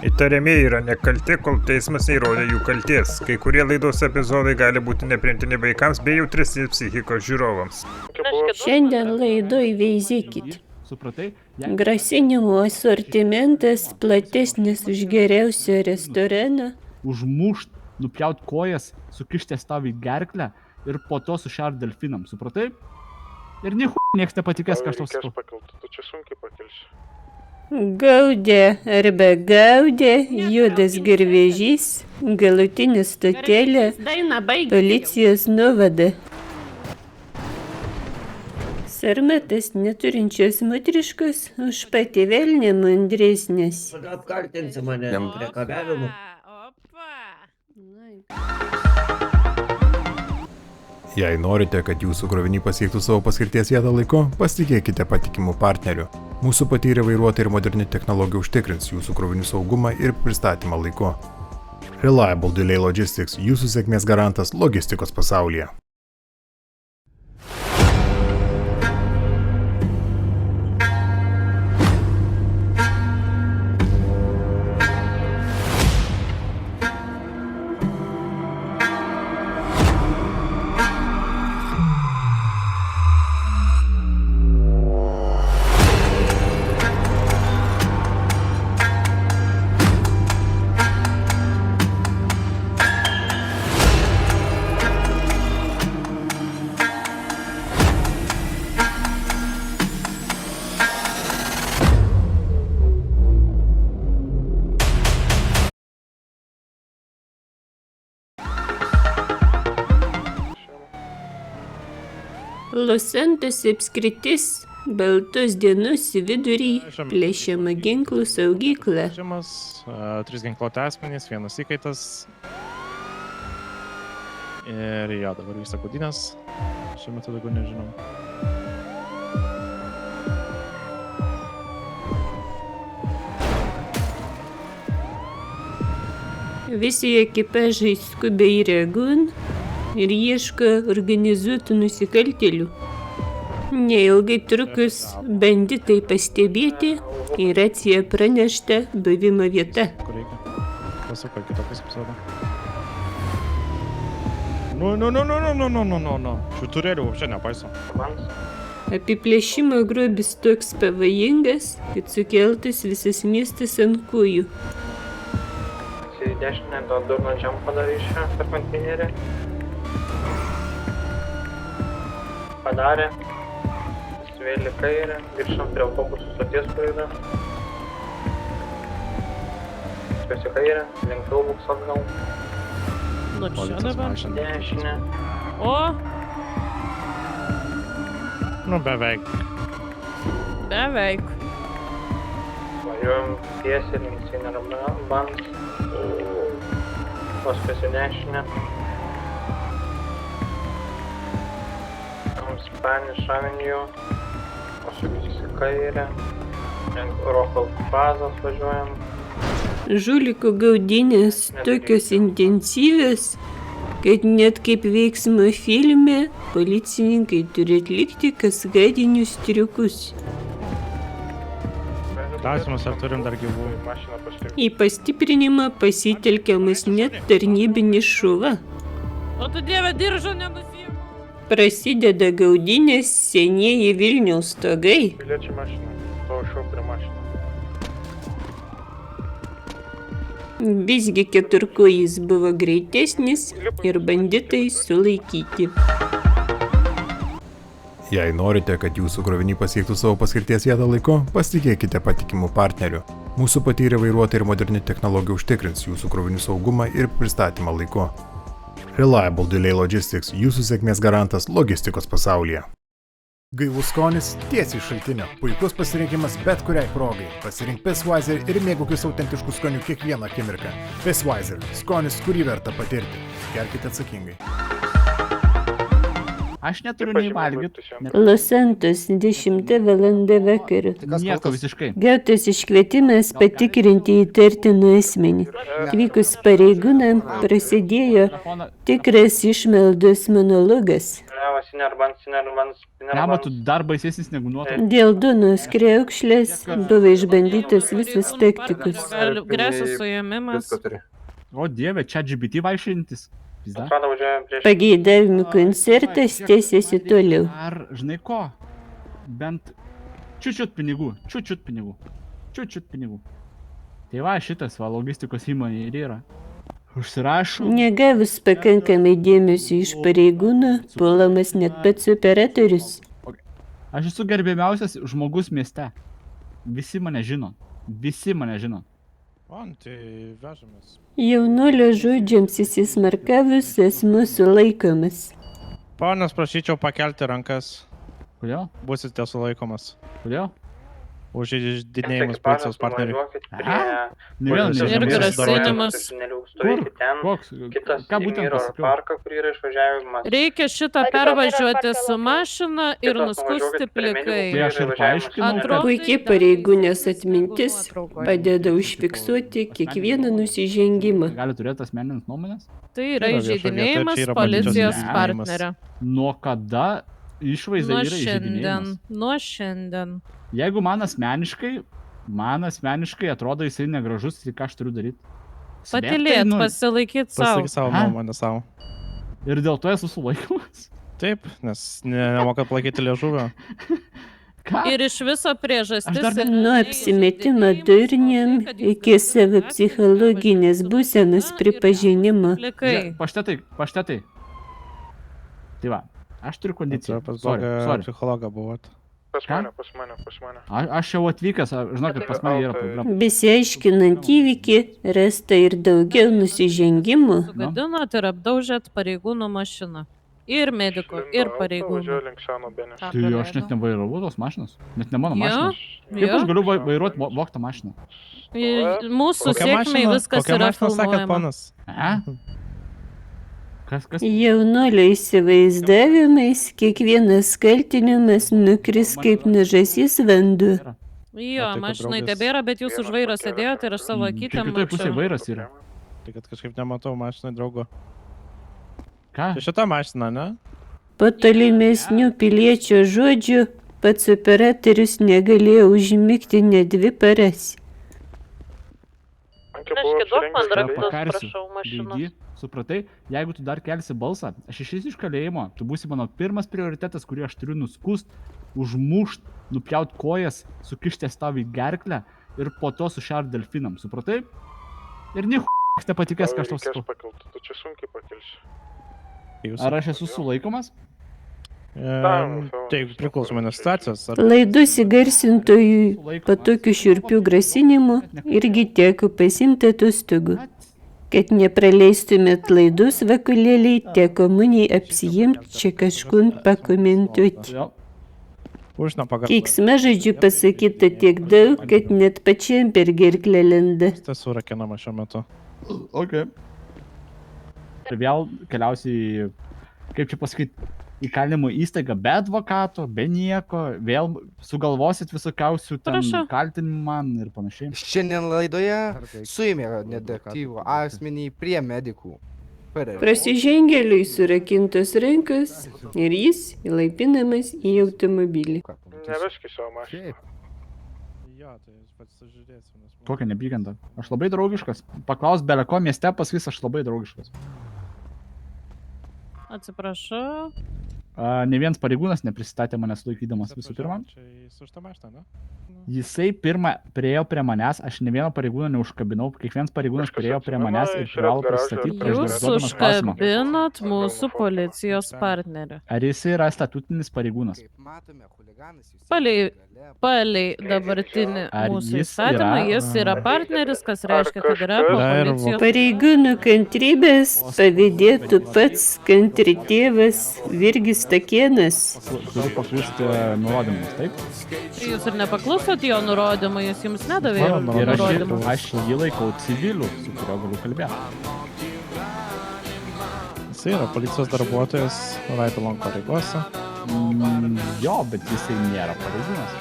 Įtariamieji yra nekalti, kol teismas neįrodė jų kalties. Kai kurie laidos epizodai gali būti nepriimtini vaikams bei jautresni psichikos žiūrovams. Šiandien laidoj veizėkit. Supratai? Grasinimų asortimentas platesnis už geriausią restoraną. Užmušt, nupjaut kojas, sukištęs tau į gerklę ir po to sušert delfinam, supratai? Ir nieks nepatikės, ką aš tau sakau. Tu čia sunkiai pakelsi. Gaudė arba gaudė, juodas garvežys, galutinė stotelė, policijos nuovada. Sarmatas neturinčios moteriškos už patį velnį mandresnės. Apkaltinsi mane priekabiavimu. Jei norite, kad jūsų kroviniai pasiektų savo paskirties vietą laiku, pasitikėkite patikimų partnerių. Mūsų patyrę vairuotojai ir moderni technologija užtikrins jūsų krovinių saugumą ir pristatymą laiku. Reliable Delay Logistics – jūsų sėkmės garantas logistikos pasaulyje. Losantos apskritis, baltos dienos vidurį, plėšiama ginklų saugykla. 3 ginkluoti asmenys, 1 įkaitas. Ir jo, dabar vyksta kaudynės. Šiuo metu daugiau nežinom. Visi ekipažai skubiai reaguon ir ieško organizuotų nusikaltėlių. Neilgai trukus banditai pastebėti ir racija pranešta buvimo vieta. Kur reikia? Pasuko kitokias epizodą. Nu. Šių turėlių čia nepaiso. Apiplėšimo grobis toks pavojingas, kad sukeltas visas miestas ant kojų. Į dešinę gal durno džampą daryšiu per konteinerį. Padarė. Svėlį kairę, grįžtam prie autobusų stoties, kur yra. Spiuosi kairę, lengviau buks atgal. Nu čia dabar. Dešinę. O, Nu, beveik. beveik. Važiuojam tiesiai link Seinerio bandos. Paskui dešinę. Spanish Avenue. Paskui kairę. Link Rokal bazos važiuojam. Žulikų gaudynės tokios intensyvios, kad net kaip veiksmo filme policininkai turi atlikti kaskadinius triukus. Klausimas, ar turim dar gyvų? Į pastiprinimą pasitelkiamas net tarnybinis šuva. O tu dieve diržo nenusiimk. Prasideda gaudynės senieji Vilniaus stogai. Piliečiai mašina. To šau prie mašiną. Visgi keturkojis buvo greitesnis ir banditai sulaikyti. Jei norite, kad jūsų kroviniai pasiektų savo paskirties vietą laiku, pasitikėkite patikimų partnerių. Mūsų patyrę vairuotojai ir moderni technologija užtikrins jūsų krovinių saugumą ir pristatymą laiku. Reliable Delay Logistics – jūsų sėkmės garantas logistikos pasaulyje. Gaivus skonis tiesiai iš šaltinio. Puikus pasirinkimas bet kuriai progai. Pasirink Pissweiser ir mėgaukis autentiškų skonių kiekvieną akimirką. Pissweiser – skonis, kurį verta patirti. Gerkite atsakingai. Aš neturiu nei valgyti. Los Santos 10 valandą vakaro. Nieko visiškai. Gautas iškvietimas patikrinti įtartiną asmenį. Atvykus pareigūnam prasidėjo Telefoną. tikras išmaldos monologas. Neba, tu dar baisesnis negu nuotrauka. Dėl Donos kriaukšlės buvo išbandytas visas taktikus. Grėsia suėmimas. O dieve, čia GPT vaikščiantis. Pizda. Pageidavimų koncertas tęsiasi toliau. Ar, žinai ko? Bent čiut pinigų. Čiut pinigų. Tai va, šitas va, logistikos įmonė ir yra. Užsirašau. Negavus pakankamai dėmesio iš pareigūnų, puolamas net pats operatorius. Aš esu gerbiamiausias žmogus mieste. Visi mane žino. O, tai vežamės. Jaunulio žodžiams įsismarkavus asmuo sulaikomas. Ponas, prašyčiau pakelti rankas. Kodėl? Būsite sulaikomas. Kodėl? Už išdidinėjimus policijos partnerių. Ne vėl Ir nežinau. grasinimas. Koks? Ką būtent pasakiau? Reikia šitą pervažiuoti su mašina ir nuskusti Tai plikai. aš ir paaiškinau, Atrodo, kad Puikiai pareigūnės atmintis padeda užfiksuoti kiekvieną nusižengimą. gali turėti asmeninės nuomonės. Tai yra Yra viešoje įžeidinėjimas vietoje, čia yra policijos policijos partnerio. Nuo kada išvaizda Nuo yra šiandien. įžeidinėjimas? Nuo šiandien. Jeigu man asmeniškai atrodo jisai negražus, tai ką aš turiu daryti? Patilėt, pasilaikyti Pasakyk savo. savo Ha? nuomonę savo. Ir dėl to esu sulaikomas. Taip, nes nemokat palaikyti liežuvio. Ką? Ir iš viso priežastis. Aš dar yra Nuo apsimetimo durniam kad iki savo psichologinės būsenos pripažinimo. Plikai. Paštetai. Tai va, aš turiu kondiciją. Pas Sorry. blogą psichologą buvot. Pas Ką? mane. Aš jau atvykęs, žinokit, pas mane yra problema. Besiaiškinant įvykį, rasta ir daugiau nusižengimų. Sugadinot ir apdaužėt pareigūnų mašiną. Ir medikų, ir pareigūnų. link seno benės. Ką Tai aš net praleidau? nevairavau tos mašinos. Net ne mano Jo, mašina. Kaip jo. aš galiu vairuoti voktą mašiną? Mūsų sėkmei viskas yra sakėt, filmuojama. ponas? A? Kas? Jaunolio įsivaizdavimais kiekvienas kaltinimas nukris kaip nužasys vanduo. Jo, O tai, kad mašinai draugas- tebėra, bet jūs už vairo sėdėjote ir aš savo Čia akytėm kitoje pusėje mačiau. vairas yra. Tai kad kažkaip nematau mašinai draugo. Ką? Tai šita mašina, ne? Po tolimesnių piliečio žodžių pats operatorius negalėjo užmigti net 2 paras. Reiškia, duok man Tave raktus, pakarsiu. prašau, mašinos. Gaidį, supratai, jeigu tu dar kelsi balsą, aš išeisiu iš kalėjimo, tu būsi mano pirmas prioritetas, kurį aš turiu nuskust, užmušt, nupjaut kojas, sukištės tau į gerklę ir po to sušert delfinam, supratai? Ir nieko nepatikės, ką aš tau sakau. Tu čia sunkiai pakilsi. Ar aš esu sulaikomas? Tai priklausomai nuo situacijos. Ar Laidus įgarsintojui po tokių šiurpių grasinimų irgi teko pasimti atostogų. Kad nepraleistumėt laidus vakulėliai, teko muniai apsijimti čia kažkur pakomentuoti. Vėl. už nepagarbą. Keiksmažodžių pasakyta tiek daug, kad net pačiam per gerklę lenda. Tas surakinama šiuo metu. Ok. Ir vėl keliausiai, kaip čia pasakyti, įkalinimo įstaigą be advokato, be nieko, vėl sugalvosit visokiausių ten Prašau. kaltinimų man ir panašiai. Šiandien laidoje suėmė nedeaktyvų asmenį prie medikų. Prasižengėliui surakintos rankos ir jis įlaipinamas į automobilį. Neveški savo mašiną. Jo, tai pats sužiūrėsiu. Kokia nepykanta. Aš labai draugiškas. Paklaus beleko mieste, pasakys aš labai draugiškas. Atsiprašau. Ne vienas pareigūnas neprisistatė manęs laikydamas visų pirma. Čia su šitą mašiną, ne? Jisai pirmą priejo prie manęs, aš ne vieną pareigūną neužkabinau, kiekvienas pareigūnas priejo prie manęs ir privalo prisistatyti prieš Jūs užduodamas klausimą. užkabinot mūsų policijos partnerį. Ar jisai yra statutinis pareigūnas? Palei dabartinį Ar mūsų jis įstatymą, yra- jis yra partneris, kas reiškia, kad yra po Dar policijos. Pareigūnų kantrybės pavydėtų pats kantri tėvas Virgis Takėnas. Turiu paklusti nurodymams, taip? Jūs ir nepaklausot jo nurodymų, jis jums nedavė jo Ir nurodymų. aš jį laikau civiliu, su kuriuo galiu kalbėti. Jis Jis yra policijos darbuotojas, Raidalon pareigose. Jo, bet jisai nėra pareigūnas.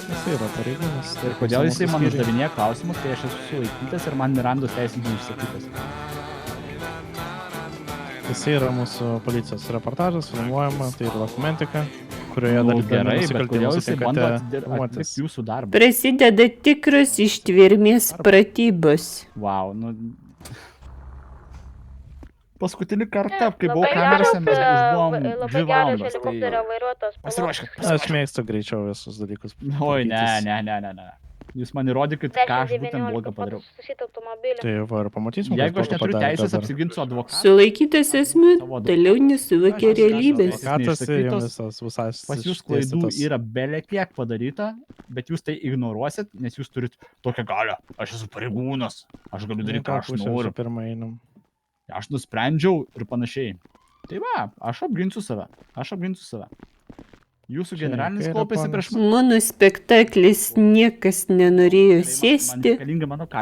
Jis yra pareigūnas. Ir kodėl jisai man uždavinėja klausimus, kai aš esu sulaikytas ir man Mirandos teisės neišsakytas. Jis yra mūsų policijos reportažas, filmuojama, tai yra dokumentika, kurioje Gerai, bet nusikaltimus kodėl jisai bando sutinkate atlikti jūsų darbą? Prasideda tikros ištvermės pratybos. Wow, nu... Paskutinį kartą, kai buvau kamerose, mes užbuvom 2 valandas. Tai... Pasiruoškit. Aš mėgstu greičiau visus dalykus. Oi, ne. Jūs man įrodykit, ką aš būtent blogą padariau. Tai va ir pamatysim. Jeigu aš neturiu teisės apsiginti su advokatu, Sulaikytas asmuo toliau nesuvokia realybės. pas jūs klaidų yra belekiek padaryta, bet jūs tai ignoruosit, nes jūs turit tokią galią. Aš esu pareigūnas, aš galiu daryti, ką aš noriu. Pirmą einam. Aš nusprendžiau ir panašiai. Tai va, aš apginsiu save. Jūsų generalinis klaupėsi prieš mane. Mano spektaklis niekas nenorėjo sėsti,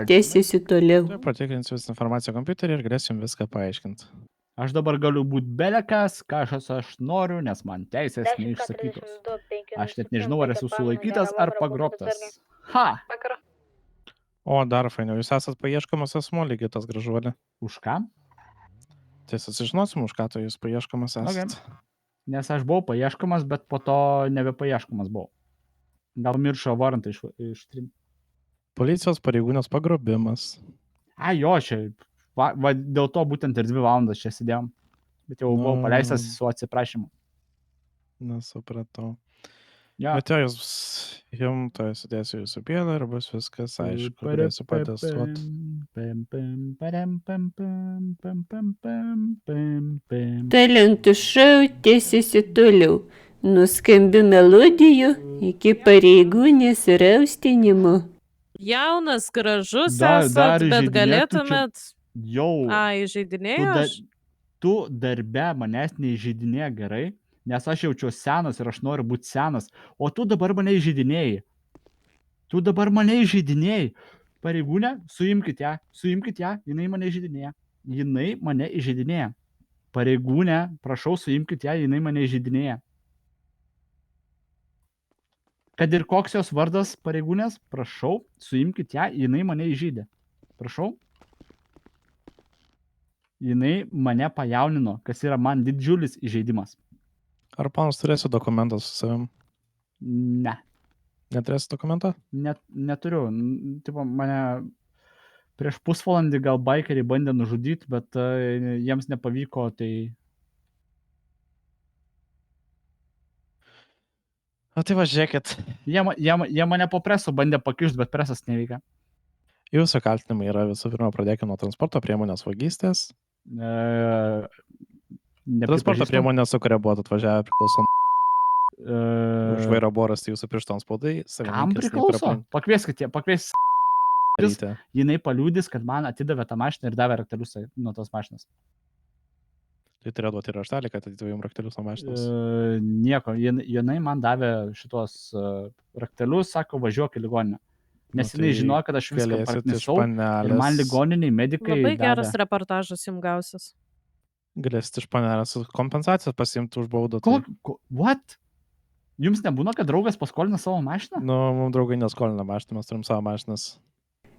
tęsiasi toliau. Patikrinsiu visą informaciją kompiuterį ir galėsim viską paaiškinti. Aš dabar galiu būti belekas, ką aš noriu, nes man teisės neišsakytos. Aš net nežinau, ar esu sulaikytas ar pagrobtas. Ha! O, dar fainiau, jūs esat paieškomas asmuo, lygiai tas gražuolė. Už ką? Tiesa, sužinosim, už ką to jūs paieškomas esat. Okay. Nes aš buvau paieškomas, bet po to nebepaieškomas buvau. Gal miršo varantą ištrim. Policijos pareigūnės pagrobimas. Jo, čia. Va, dėl to būtent ir 2 valandas čia sėdėjom. Bet jau buvau paleistas su atsiprašymu. Nesupratau. Ja. Bet jums to sudėsiu jūsų pėdą ir bus viskas aišku, galėsiu patestuoti. Talentų šou tęsiasi toliau. Nuskambi melodijų iki pareigūnės raustinimo. Jaunas, gražus Dar esat, bet įžeidinėt, galėtumėt... Jau. Įžeidinėjau aš? Tu darbe manęs neįžeidinėja gerai, nes aš jaučiuosi senas ir aš noriu būti senas, o tu dabar mane įžeidinėjai. Pareigūnė, suimkit ją, jinai mane įžeidinėja. Pareigūnė, prašau, suimkit ją, jinai mane įžeidinėja. Kad ir koks jos vardas pareigūnės, prašau, suimkit ją, jinai mane įžeidė. Prašau. Jinai mane pajaunino, kas yra man didžiulis įžeidimas. Ar panas turėsiu dokumentą su savim? Ne. Neturėsiu dokumentą? Neturiu. Tipo, mane prieš pusvalandį gal baikeriai bandė nužudyti, bet jiems nepavyko, tai... O tai va, žiūrėkit. Jie mane po preso bandė pakišti, bet presas neveikia. Jūsų kaltinimai yra visų pirma, pradėkime nuo transporto priemonės vagystės. Transporto priemonė, su kuria buvo atvažiavę priklausom. Už vairo boras jūsų pirštų antspaudai. Kam priklauso? Pakvieskite. Jinai paliūdys, kad man atidavė tą mašiną ir davė raktelius nuo tos mašinos. Tai turėjo duoti raštelį, kad atidavė jums raktelius nuo mašinos? Nieko. Jinai man davė šitos raktelius, sako, važiuok į ligoninę. Nes jinai žinojo, kad aš viską praknisau ir man ligoniniai medikai Labai geras reportažas jums gausis. Galėsit iš panelės kompensacijas pasiimti už baudą. What? Jums nebūna, kad draugas paskolina savo mašiną? Nu, mums draugai neskolina mašiną, mes turim savo mašinas.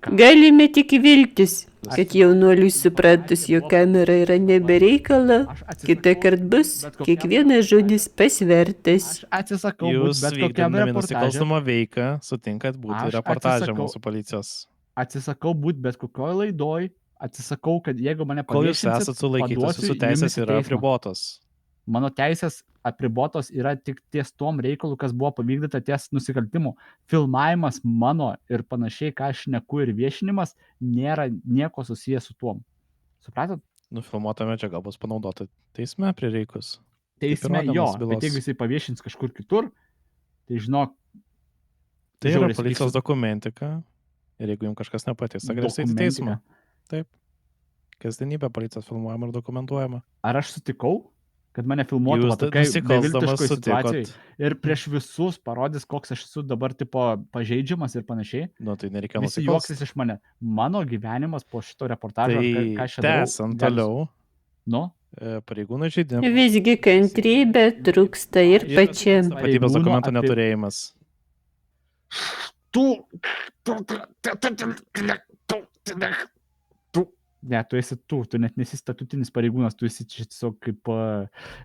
Galime tik viltis, kad jaunuoliui supratus, jo kamera yra nebereikala, kitą kartą bus kiekvienas žodis pasvertas. Aš atsisakau būti bet kokiam reportažė. Nusikalstamą veiką sutinkat būti reportažė mūsų policijos. Atsisakau būti bet kokioj laidoj, atsisakau, kad jeigu mane kol jūs esat sulaikytas, jūsų teisės yra apribotos. Mano teisės apribotos yra tik ties tom reikalų, kas buvo pavykdyta ties nusikaltimu. Filmavimas mano ir panašiai, ką aš šneku ir viešinimas, nėra nieko susijęs su tuom. Supratot? Nufilmuota medžiaga bus panaudota teisme prireikus. Teisme jo, bet jeigu jisai paviešins kažkur kitur, tai žinok... Tai yra policijos dokumentika ir jeigu jums kažkas nepatiks, galėsite į teismą. Taip. Kasdienybė policijos filmuojama ir dokumentuojama. Ar aš sutikau, kad mane filmuotų tokiai beviltiškoj situacijai ir prieš visus parodys, koks aš esu dabar tipo pažeidžiamas ir panašiai? Nu, tai nereikia visi juoksis iš mane. Mano gyvenimas po šito reportažo, tai tęsant toliau. Nu, Pareigūnų žaidimas. Visgi kantrybė trūksta ir pačiam. Tapatybės dokumento neturėjimas. Ne, tu esi tu net nesi statutinis pareigūnas, tu esi tiesiog kaip,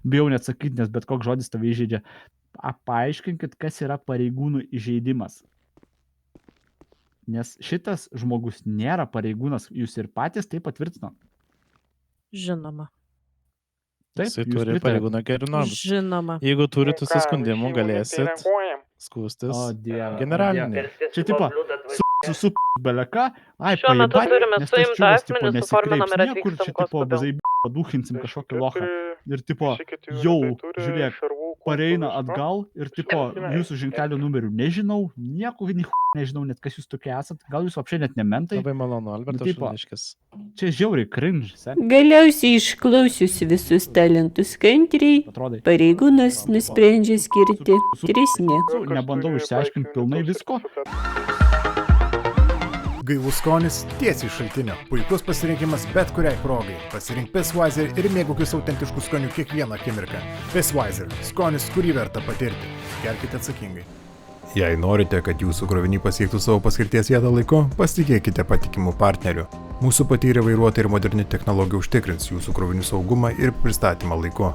bijau neatsakyti, nes bet koks žodis tave įžeidžia. Paaiškinkit, kas yra pareigūnų įžeidimas. Nes šitas žmogus nėra pareigūnas, jūs ir patys tai patvirtino. Žinoma. Taip, Jisai jūs turi pritarėt. pareigūną gerinojimą. Žinoma. Jeigu turite suskundimų, galėsit skūstis O, Dieve. generalinį. Čia tipo, su beleka, ai, Šiuo metu paėbai, turime nes tas suimtą čiūvas, tipo, asmenį, nesikreips suforminam ir niekur, čia, atvykstam tipo, kuo skubiau. padūchinsim kažkokį lochą. Ir, tipo, jau, žiūrėk, pareina atgal ir, tipo, jūsų ženklelio numerių nežinau, nieko nežinau, net kas jūs tokie esat, gal jūs apšiai net nementai. Labai malonu, Albertas tipo, Šuniškis. Čia žiauriai cringe, sen, Galiausiai išklausius visus talentus kantriai, atrodai. pareigūnas nusprendžia skirti 3 ne. Nebandau išsiaiškinti pilnai visko. Gaivus skonis tiesiai iš šaltinio. Puikus pasirinkimas bet kuriai progai. Pasirink Pissweiser ir mėgaukis autentiškų skonių kiekvieną akimirką. Pissweiser – skonis, kurį verta patirti. Gerkite atsakingai. Jei norite, kad jūsų kroviniai pasiektų savo paskirties vietą laiku, pasitikėkite patikimų partnerių. Mūsų patyrę vairuotojai ir moderni technologija užtikrins jūsų krovinių saugumą ir pristatymą laiku.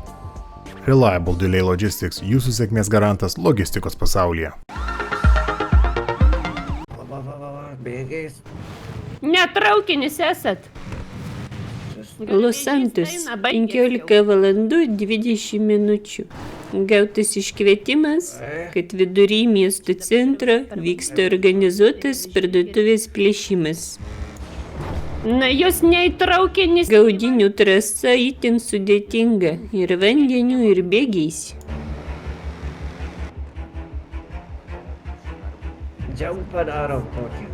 Reliable Delay Logistics – jūsų sėkmės garantas logistikos pasaulyje. Bėgiais. Netraukinis esat. Los Santos, 15 valandų 20 minučių. Gautas iškvietimas, kad vidury miesto centro vyksta organizuotas parduotuvės plėšimas. Na, jos neįtraukinis. Gaudinių trasa itin sudėtinga ir vandeniu, ir bėgiais. Džiampą darom tokį.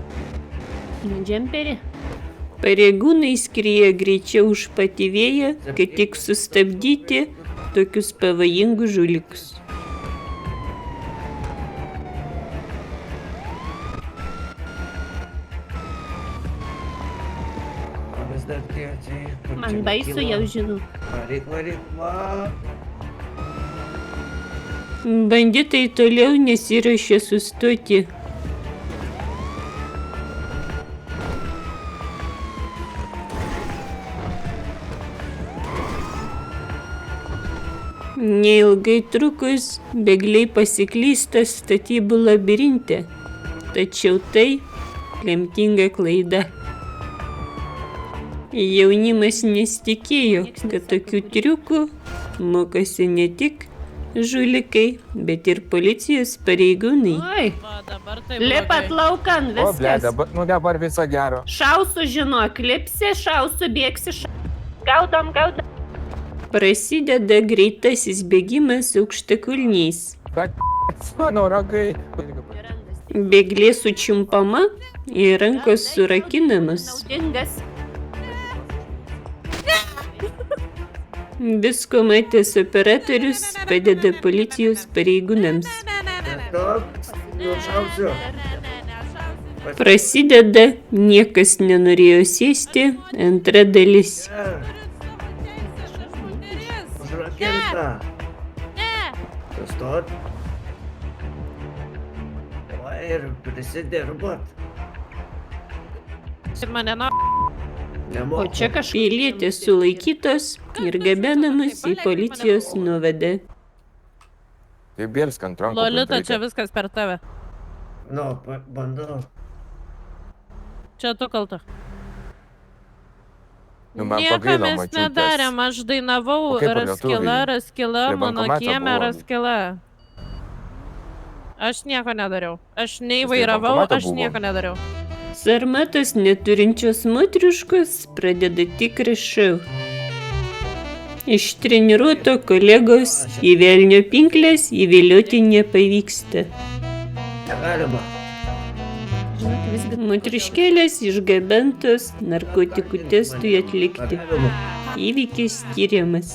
Džemperį. Pareigūnai skrieja greičiau už patį vėją, kad tik sustabdyti tokius pavojingus žulikus. Vis dar tiesiai. Man baisu, jau žinau. Varyk, va. Banditai toliau nesiruošia sustoti. Neilgai trukus, bėgliai pasiklysta statybų labirinte. Tačiau tai lemtinga klaida. Jaunimas nesitikėjo, kad tokių triukų mokosi ne tik žulikai, bet ir policijos pareigūnai. Oi, Va, dabar tai lipat laukan, viskas. Dabar viso gero. Šausiu, žinok, lipsi, šausiu, bėgsi, gaudom. Prasideda greitasis bėgimas aukštakulniais. Mano ragai. Bėglė sučiumpama ir rankos surakinamos. Visko matęs operatorius padeda policijos pareigūnams. Stop. Nušausiu. Prasideda niekas nenorėjo sėsti, antra dalis. Užrakinta. Sustot. Va ir prisidirbot. mane na... O čia kažkailietės sulaikytos ir gabenamas į policijos nuvadą. Tai Bielsk ant rankų. Lolita, čia viskas per tave. Nu, bandau. Čia tu kalta. Nu, man Nieko pagailo mes močiutės. nedarėm, aš dainavau O kaip Raskila, Prie mano bankomato kieme buvom. Raskila. Aš nieko nedariau. Aš nei Mes prie vairavau, bankomato aš buvom. nieko nedariau. Sarmatos neturinčios motriškos pradeda tikrą šou. Ištreniruoto kolegos į velnio pinklės įvilioti nepavyksta. Negalima. Motriškėlės išgabentos narkotikų testui atlikti. Įvykis tyriamas.